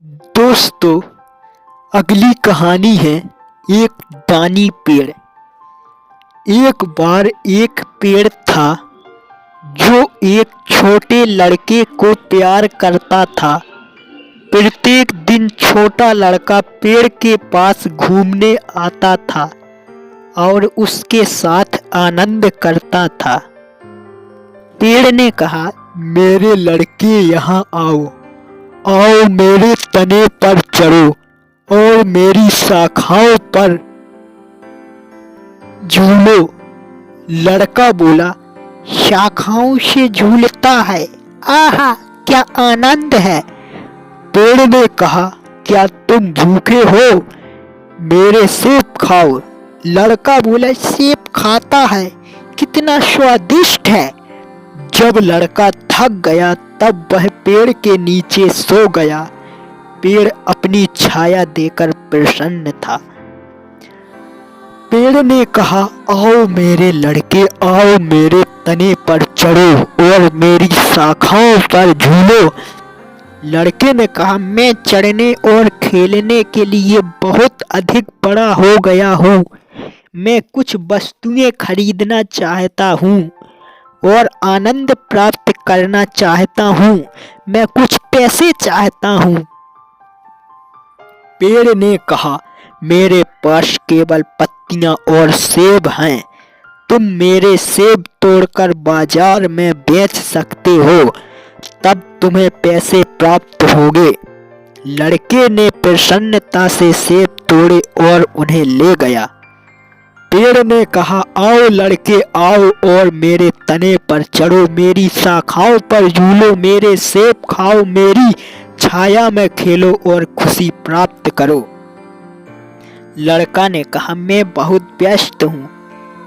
दोस्तों, अगली कहानी है एक दानी पेड़। एक बार एक पेड़ था जो एक छोटे लड़के को प्यार करता था। प्रत्येक दिन छोटा लड़का पेड़ के पास घूमने आता था और उसके साथ आनंद करता था। पेड़ ने कहा, मेरे लड़के यहाँ आओ, आओ मेरे तने पर चढ़ो और मेरी शाखाओं पर झूलो। लड़का बोला, शाखाओं से झूलता है, आहा क्या आनंद है। पेड़ ने कहा, क्या तुम भूखे हो? मेरे सेब खाओ। लड़का बोला, सेब खाता है, कितना स्वादिष्ट है। जब लड़का थक गया तब वह पेड़ के नीचे सो गया। पेड़ अपनी छाया देकर प्रसन्न था। पेड़ ने कहा, आओ मेरे लड़के, आओ मेरे तने पर चढ़ो और मेरी शाखाओं पर झूलो। लड़के ने कहा, मैं चढ़ने और खेलने के लिए बहुत अधिक बड़ा हो गया हूँ। मैं कुछ वस्तुएं खरीदना चाहता हूँ और आनंद प्राप्त करना चाहता हूँ। मैं कुछ पैसे चाहता हूँ। पेड़ ने कहा, मेरे पास केवल पत्तियां और सेब हैं। तुम मेरे सेब तोड़कर बाजार में बेच सकते हो, तब तुम्हें पैसे प्राप्त होंगे। लड़के ने प्रसन्नता से सेब तोड़े और उन्हें ले गया। पेड़ ने कहा, आओ लड़के, आओ और मेरे तने पर चढ़ो, मेरी शाखाओं पर झूलो, मेरे सेब खाओ, मेरी छाया में खेलो और खुशी प्राप्त करो। लड़का ने कहा, मैं बहुत व्यस्त हूँ।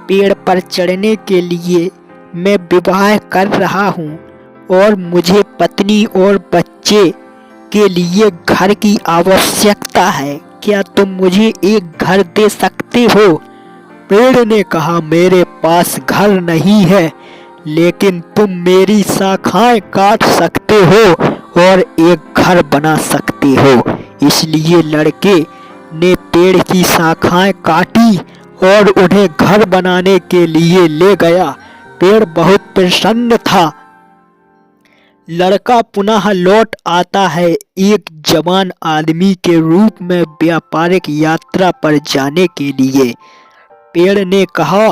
पेड़ पर चढ़ने के लिए मैं विवाह कर रहा हूँ और मुझे पत्नी और बच्चे के लिए घर की आवश्यकता है। क्या तुम मुझे एक घर दे सकते हो? पेड़ ने कहा, मेरे पास घर नहीं है, लेकिन तुम मेरी शाखाएं काट सकते हो और एक घर बना सकते हो। इसलिए लड़के ने पेड़ की शाखाएं काटी और उन्हें घर बनाने के लिए ले गया। पेड़ बहुत प्रसन्न था। लड़का पुनः लौट आता है एक जवान आदमी के रूप में व्यापारिक यात्रा पर जाने के लिए। पेड़ ने कहा,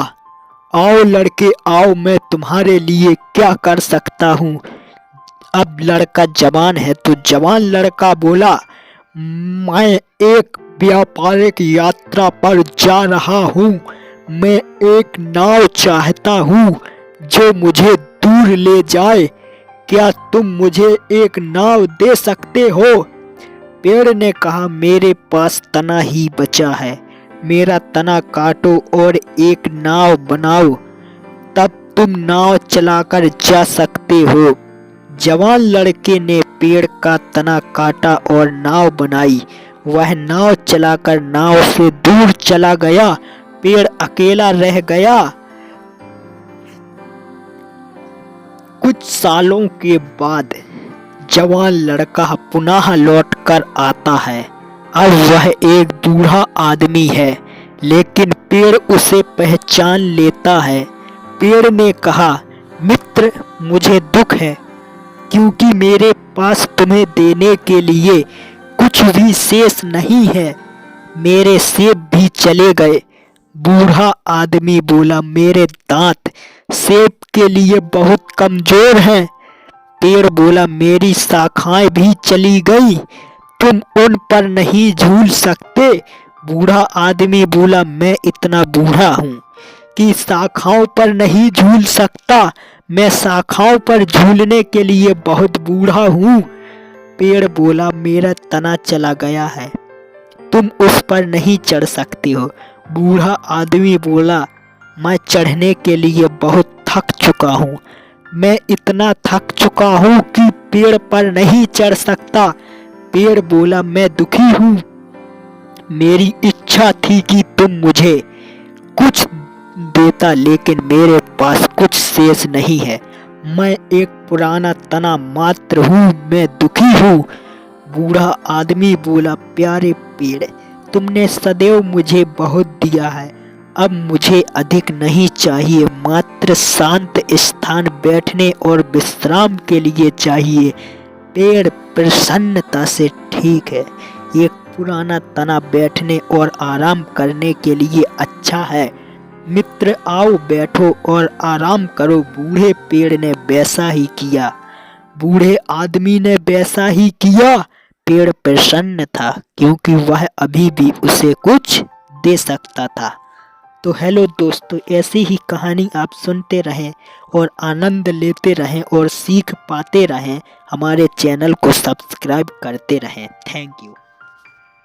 आओ लड़के, आओ, मैं तुम्हारे लिए क्या कर सकता हूँ। अब लड़का जवान है तो जवान लड़का बोला, मैं एक व्यापारिक यात्रा पर जा रहा हूँ। मैं एक नाव चाहता हूँ जो मुझे दूर ले जाए। क्या तुम मुझे एक नाव दे सकते हो? पेड़ ने कहा, मेरे पास तना ही बचा है, मेरा तना काटो और एक नाव बनाओ, तब तुम नाव चलाकर जा सकते हो। जवान लड़के ने पेड़ का तना काटा और नाव बनाई। वह नाव चलाकर नाव से दूर चला गया। पेड़ अकेला रह गया। कुछ सालों के बाद जवान लड़का पुनः लौटकर आता है। अब वह एक बूढ़ा आदमी है, लेकिन पेड़ उसे पहचान लेता है। पेड़ ने कहा, मित्र, मुझे दुख है क्योंकि मेरे पास तुम्हें देने के लिए कुछ भी शेष नहीं है। मेरे सेब भी चले गए। बूढ़ा आदमी बोला, मेरे दांत सेब के लिए बहुत कमजोर हैं। पेड़ बोला, मेरी शाखाएं भी चली गई, तुम उन पर नहीं झूल सकते। बूढ़ा आदमी बोला, मैं इतना बूढ़ा हूँ कि शाखाओं पर नहीं झूल सकता। मैं शाखाओं पर झूलने के लिए बहुत बूढ़ा हूँ। पेड़ बोला, मेरा तना चला गया है, तुम उस पर नहीं चढ़ सकते हो। बूढ़ा आदमी बोला, मैं चढ़ने के लिए बहुत थक चुका हूँ। मैं इतना थक चुका हूँ कि पेड़ पर नहीं चढ़ सकता। पेड़ बोला, मैं दुखी हूँ। मेरी इच्छा थी कि तुम मुझे कुछ देता, लेकिन मेरे पास कुछ शेष नहीं है। मैं एक पुराना तना मात्र हूँ, मैं दुखी हूँ। बूढ़ा आदमी बोला, प्यारे पेड़, तुमने सदैव मुझे बहुत दिया है, अब मुझे अधिक नहीं चाहिए, मात्र शांत स्थान बैठने और विश्राम के लिए चाहिए। पेड़ प्रसन्नता से, ठीक है, एक पुराना तना बैठने और आराम करने के लिए अच्छा है। मित्र आओ बैठो और आराम करो। बूढ़े पेड़ ने वैसा ही किया। बूढ़े आदमी ने वैसा ही किया। पेड़ प्रसन्न था क्योंकि वह अभी भी उसे कुछ दे सकता था। तो हेलो दोस्तों, ऐसी ही कहानी आप सुनते रहें और आनंद लेते रहें और सीख पाते रहें। हमारे चैनल को सब्सक्राइब करते रहें। Thank you.